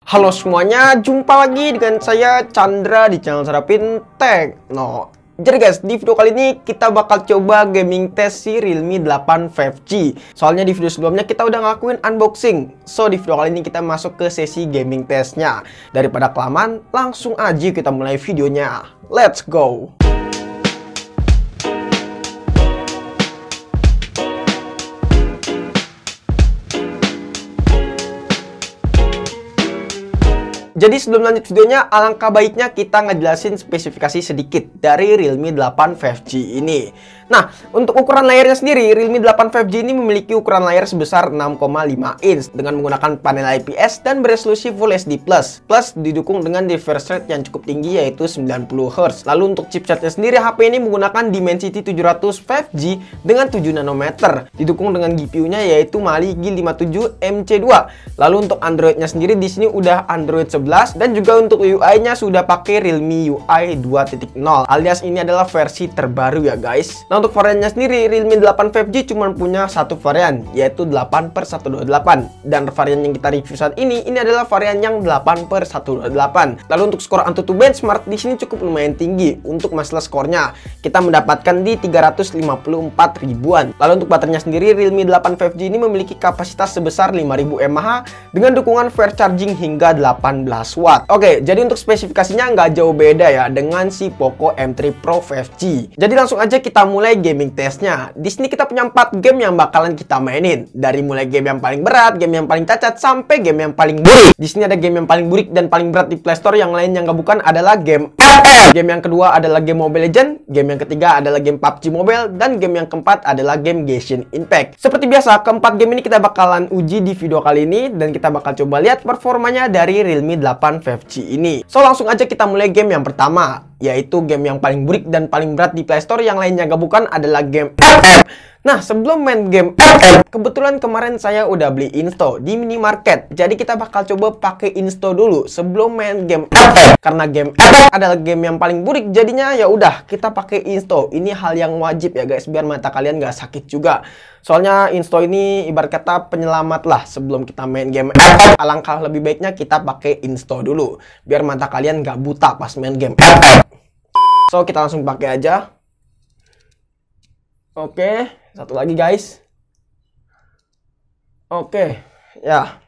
Halo semuanya, jumpa lagi dengan saya Chandra di channel Serapin Tech. Jadi guys, di video kali ini kita bakal coba gaming test si Realme 8 5G. Soalnya di video sebelumnya kita udah ngelakuin unboxing. So di video kali ini kita masuk ke sesi gaming testnya. Daripada kelamaan, langsung aja kita mulai videonya. Let's go! Jadi sebelum lanjut videonya, alangkah baiknya kita ngejelasin spesifikasi sedikit dari Realme 8 5G ini. Nah, untuk ukuran layarnya sendiri, Realme 8 5G ini memiliki ukuran layar sebesar 6,5 inch dengan menggunakan panel IPS dan beresolusi Full HD+. Plus didukung dengan refresh rate yang cukup tinggi yaitu 90 Hz. Lalu untuk chipsetnya sendiri, HP ini menggunakan Dimensity 700 5G dengan 7 nanometer. Didukung dengan GPU-nya yaitu Mali G57MC2. Lalu untuk Android-nya sendiri di sini udah Android 11 dan juga untuk UI-nya sudah pakai Realme UI 2.0 alias ini adalah versi terbaru ya guys. Nah, untuk variannya sendiri Realme 8 5G cuma punya satu varian yaitu 8/128 dan varian yang kita review saat ini adalah varian yang 8/128. Lalu untuk skor Antutu benchmark di sini cukup lumayan tinggi. Untuk masalah skornya kita mendapatkan di 354 ribuan. Lalu untuk baterainya sendiri Realme 8 5G ini memiliki kapasitas sebesar 5000 mAh dengan dukungan fast charging hingga 18 watt. Oke, jadi untuk spesifikasinya nggak jauh beda ya dengan si Poco M3 Pro 5G. Jadi langsung aja kita mulai gaming testnya. Di sini kita punya 4 game yang bakalan kita mainin. Dari mulai game yang paling berat, game yang paling cacat, sampai game yang paling burik. Di sini ada game yang paling burik dan paling berat di Play Store. Yang lain yang nggak bukan adalah game FF. Game yang kedua adalah game Mobile Legends. Game yang ketiga adalah game PUBG Mobile. Dan game yang keempat adalah game Genshin Impact. Seperti biasa, keempat game ini kita bakalan uji di video kali ini. Dan kita bakal coba lihat performanya dari Realme 8 5G ini. So langsung aja kita mulai game yang pertama, yaitu game yang paling burik dan paling berat di Play Store. Yang lainnya gak bukan adalah game FF. Nah, sebelum main game FF, kebetulan kemarin saya udah beli Insto di minimarket. Jadi kita bakal coba pakai Insto dulu sebelum main game FF. Karena game FF adalah game yang paling burik, jadinya ya udah kita pakai Insto. Ini hal yang wajib ya guys, biar mata kalian gak sakit juga. Soalnya Insto ini ibarat kata penyelamat lah sebelum kita main game FF. Alangkah lebih baiknya kita pakai Insto dulu, biar mata kalian gak buta pas main game FF. So kita langsung pakai aja. Oke, satu lagi guys. Oke, ya.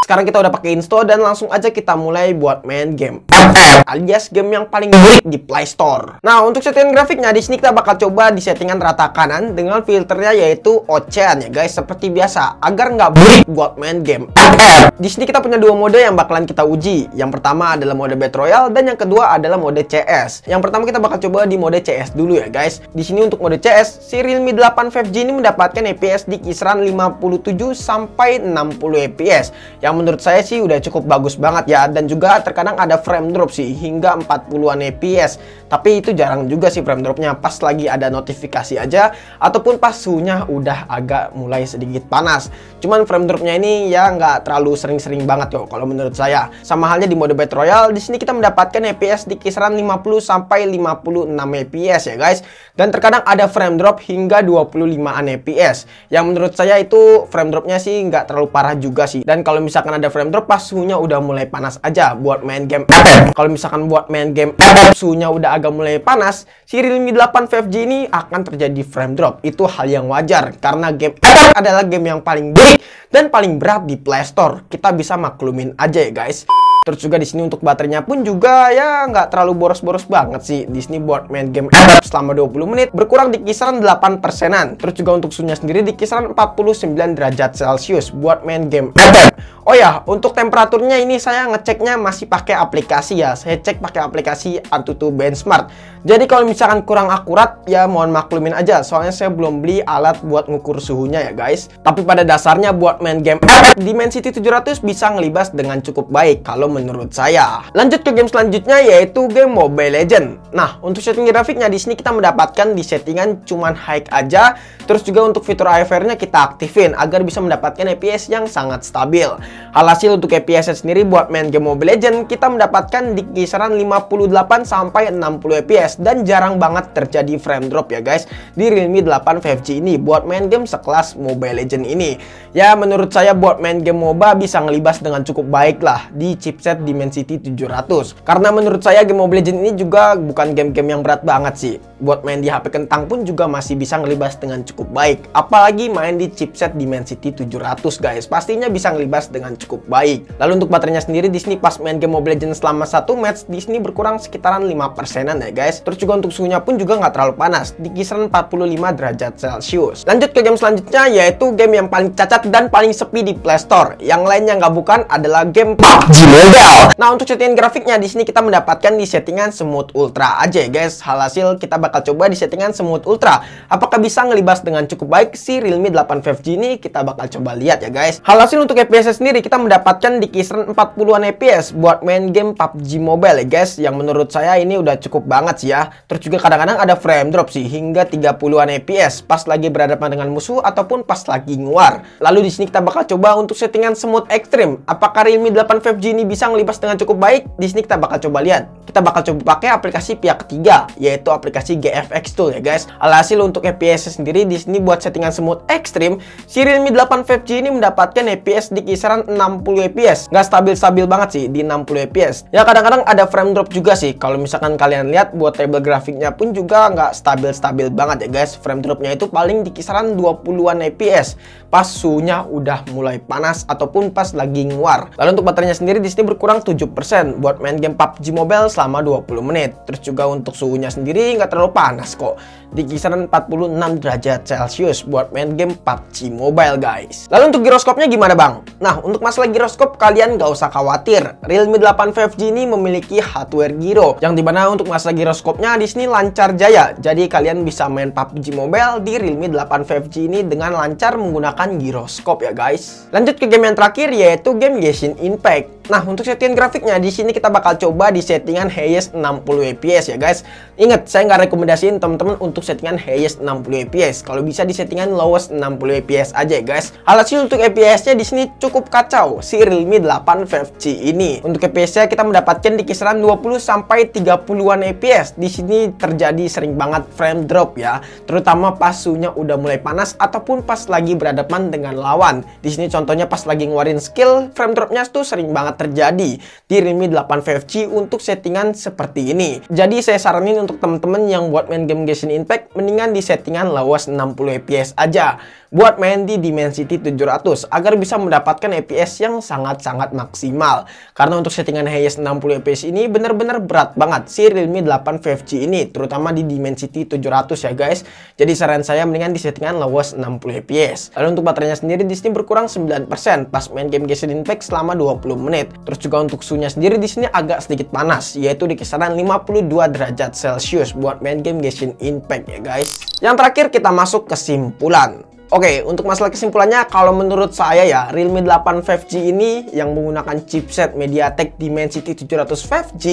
Sekarang kita udah pakai Insto dan langsung aja kita mulai buat main game FF alias game yang paling burik di Play Store. Nah, untuk settingan grafiknya di sini kita bakal coba di settingan rata kanan dengan filternya yaitu Ocean ya guys, seperti biasa agar nggak burik buat main game FF. Di sini kita punya dua mode yang bakalan kita uji. Yang pertama adalah mode Battle Royale dan yang kedua adalah mode CS. Yang pertama kita bakal coba di mode CS dulu ya guys. Di sini untuk mode CS, si Realme 8 5G ini mendapatkan FPS di kisaran 57 sampai 60 FPS. Yang menurut saya sih udah cukup bagus banget ya, dan juga terkadang ada frame drop sih hingga 40-an FPS. Tapi itu jarang juga sih frame dropnya, pas lagi ada notifikasi aja ataupun pas suhunya udah agak mulai sedikit panas. Cuman frame dropnya ini ya nggak terlalu sering-sering banget kok kalau menurut saya. Sama halnya di mode Battle Royale, di sini kita mendapatkan FPS di kisaran 50 sampai 56 FPS ya guys. Dan terkadang ada frame drop hingga 25-an FPS. Yang menurut saya itu frame dropnya sih nggak terlalu parah juga sih. Dan kalau misalkan ada frame drop pas suhunya udah mulai panas aja buat main game FF. Kalau misalkan buat main game FF suhunya udah agak mulai panas, si Realme 8 5G ini akan terjadi frame drop. Itu hal yang wajar karena game FF adalah game yang paling burik dan paling berat di Play Store. Kita bisa maklumin aja ya guys. Terus juga di sini untuk baterainya pun juga ya nggak terlalu boros-boros banget sih. Di sini buat main game FF selama 20 menit berkurang di kisaran 8%-an. Terus juga untuk suhunya sendiri di kisaran 49 derajat Celcius buat main game FF. Oh ya, untuk temperaturnya ini saya ngeceknya masih pakai aplikasi ya. Saya cek pakai aplikasi Antutu Benchmark. Jadi kalau misalkan kurang akurat ya mohon maklumin aja. Soalnya saya belum beli alat buat ngukur suhunya ya guys. Tapi pada dasarnya buat main game FF Dimensity 700 bisa ngelibas dengan cukup baik kalau menurut saya. Lanjut ke game selanjutnya yaitu game Mobile Legends. Nah, untuk setting grafiknya di sini kita mendapatkan di settingan cuman high aja. Terus juga untuk fitur AFR-nya kita aktifin agar bisa mendapatkan FPS yang sangat stabil. Alhasil untuk FPS sendiri buat main game Mobile Legends kita mendapatkan di kisaran 58 sampai 60 FPS dan jarang banget terjadi frame drop ya guys di Realme 8 5G ini buat main game sekelas Mobile Legends ini. Ya menurut menurut saya buat main game MOBA bisa ngelibas dengan cukup baik lah di chipset Dimensity 700. Karena menurut saya game Mobile Legends ini juga bukan game-game yang berat banget sih. Buat main di HP kentang pun juga masih bisa ngelibas dengan cukup baik. Apalagi main di chipset Dimensity 700 guys, pastinya bisa ngelibas dengan cukup baik. Lalu untuk baterainya sendiri di sini pas main game Mobile Legends selama satu match di sini berkurang sekitaran 5%-an ya guys. Terus juga untuk suhunya pun juga nggak terlalu panas, di kisaran 45 derajat Celcius. Lanjut ke game selanjutnya, yaitu game yang paling cacat dan paling sepi di Play Store. Yang lainnya nggak bukan adalah game PUBG Mobile. Nah, untuk settingan grafiknya di sini kita mendapatkan di settingan Smooth Ultra aja ya guys. Hasil kita bakal coba di settingan Smooth Ultra. Apakah bisa ngelibas dengan cukup baik si Realme 8 5G ini? Kita bakal coba lihat ya guys. Hasil untuk FPS sendiri kita mendapatkan di kisaran 40-an FPS buat main game PUBG Mobile ya guys. Yang menurut saya ini udah cukup banget sih ya. Terus juga kadang-kadang ada frame drop sih hingga 30-an FPS pas lagi berhadapan dengan musuh ataupun pas lagi nguar. Lalu di sini kita bakal coba untuk settingan Smooth Extreme. Apakah Realme 8 5G ini bisa ngelibas dengan cukup baik? Di sini kita bakal coba lihat. Kita bakal coba pakai aplikasi pihak ketiga, yaitu aplikasi GFX Tool ya guys. Alhasil untuk FPS sendiri di sini buat settingan Smooth Extreme, si Realme 8 5G ini mendapatkan FPS di kisaran 60 FPS. Nggak stabil-stabil banget sih di 60 FPS. Ya kadang-kadang ada frame drop juga sih. Kalau misalkan kalian lihat buat table grafiknya pun juga nggak stabil-stabil banget ya guys. Frame dropnya itu paling di kisaran 20-an FPS. Pas suhunya udah mulai panas ataupun pas lagi nguar. Lalu untuk baterainya sendiri di sini berkurang 7% buat main game PUBG Mobile selama 20 menit. Terus juga untuk suhunya sendiri nggak terlalu panas kok. Di kisaran 46 derajat Celcius buat main game PUBG Mobile guys. Lalu untuk giroskopnya gimana bang? Nah, untuk masalah giroskop kalian nggak usah khawatir. Realme 8 5G ini memiliki hardware gyro, yang dimana untuk masalah giroskopnya di sini lancar jaya. Jadi kalian bisa main PUBG Mobile di Realme 8 5G ini dengan lancar menggunakan giroskop ya guys. Lanjut ke game yang terakhir, yaitu game Genshin Impact. Nah, untuk settingan grafiknya di sini kita bakal coba di settingan highest 60 fps ya guys. Ingat, saya nggak rekomendasiin teman-teman untuk settingan highest 60 fps. Kalau bisa di settingan lowest 60 fps aja ya guys. Alhasil untuk FPS-nya di sini cukup kacau si Realme 8 5G ini. Untuk FPS-nya kita mendapatkan di kisaran 20 sampai 30-an fps. Di sini terjadi sering banget frame drop ya, terutama pas suhunya udah mulai panas ataupun pas lagi berhadapan dengan lawan. Di sini contohnya pas lagi ngeluarin skill, frame dropnya tuh sering banget terjadi di Realme 8 5G untuk settingan seperti ini. Jadi saya saranin untuk teman-teman yang buat main game Genshin Impact, mendingan di settingan lowest 60 fps aja buat main di Dimensity 700 agar bisa mendapatkan FPS yang sangat-sangat maksimal. Karena untuk settingan highest 60 fps ini bener-bener berat banget si Realme 8 5G ini, terutama di Dimensity 700 ya guys. Jadi saran saya mendingan di settingan lowest 60 fps. Lalu untuk baterainya sendiri di sini berkurang 9% pas main game Genshin Impact selama 20 menit. Terus juga untuk suhunya sendiri di sini agak sedikit panas, yaitu di kisaran 52 derajat Celcius buat main game Genshin Impact ya guys. Yang terakhir kita masuk kesimpulan. Oke, untuk masalah kesimpulannya, kalau menurut saya ya, Realme 8 5G ini yang menggunakan chipset MediaTek Dimensity 700 5G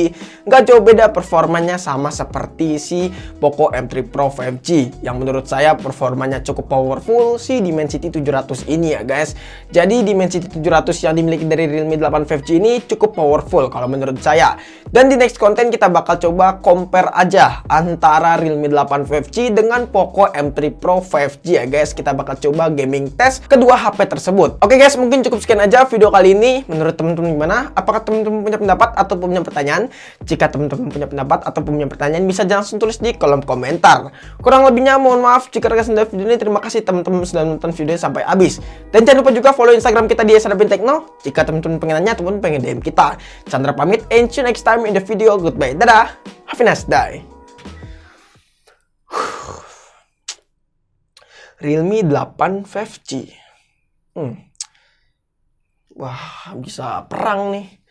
nggak jauh beda performanya sama seperti si Poco M3 Pro 5G yang menurut saya performanya cukup powerful si Dimensity 700 ini ya guys. Jadi Dimensity 700 yang dimiliki dari Realme 8 5G ini cukup powerful kalau menurut saya. Dan di next konten kita bakal coba compare aja antara Realme 8 5G dengan Poco M3 Pro 5G ya guys. Kita bakal coba gaming test kedua HP tersebut. Oke guys, mungkin cukup sekian aja video kali ini. Menurut teman-teman gimana? Apakah teman-teman punya pendapat atau punya pertanyaan? Jika teman-teman punya pendapat atau punya pertanyaan, bisa langsung tulis di kolom komentar. Kurang lebihnya mohon maaf jika kalian sudah video ini. Terima kasih teman-teman sudah nonton video sampai habis. Dan jangan lupa juga follow Instagram kita di @sadapintekno. Jika teman-teman pengen nanya ataupun pengen DM kita. Chandra pamit, and see you next time in the video. Goodbye. Dadah. Have a nice day. Realme 8 5G. Wah, bisa perang nih.